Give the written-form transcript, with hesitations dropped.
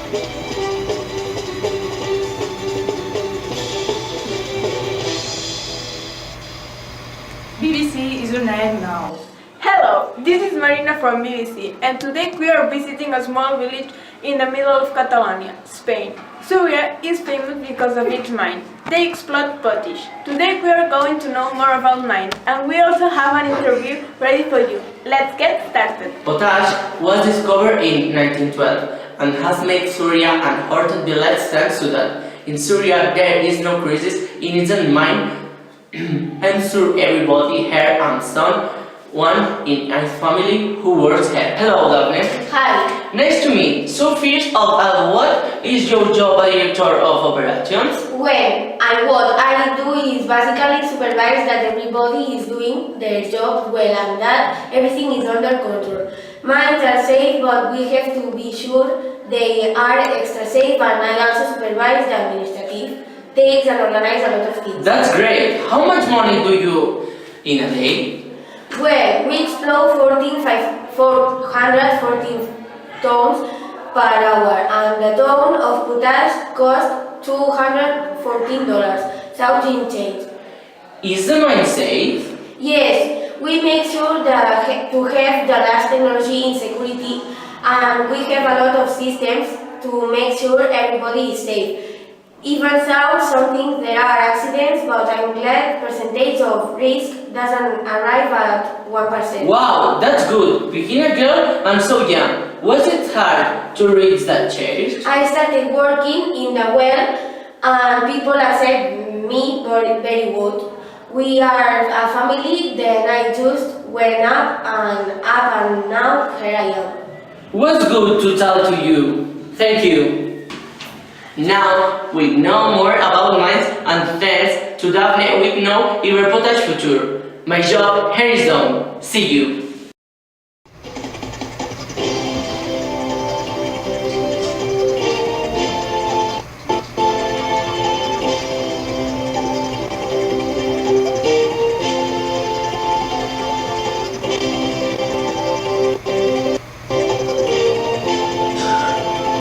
BBC is on air now. Hello, this is Marina from BBC, and today we are visiting a small village in the middle of Catalonia, Spain. Suria is famous because of its mine. They explode potash. Today we are going to know more about mines, and we also have an interview ready for you. Let's get started. Potash was discovered in 1912 and has made Suria an important village thanks to that. In Suria there is no crisis in its mine and sure everybody here and son one in a family who works here. Hello Daphne. Hi. Nice to meet. So first of all, what is your job as director of operations? Well, and what I do is basically supervise that everybody is doing their job well and that everything is under control. Mines are safe, but we have to be sure they are extra safe, and I also supervise the administrative takes and organize a lot of things. That's great. How much money do you in a day? Well, we explode 414 tons per hour, and the ton of potash costs $214, South change. Is the mine safe? Yes, we make sure that to have the last technology in security, and we have a lot of systems to make sure everybody is safe. Even so, sometimes there are accidents, but I'm glad percentage of risk doesn't arrive at 1%. Wow, that's good. Being a girl and so young, was it hard to reach that change? I started working in the well, and people accept me very good. We are a family, then I just went up, and now here I am. Was good to talk to you. Thank you. Now we know more about mines, and thanks to Daphne we know our potash future. My job here is done. See you.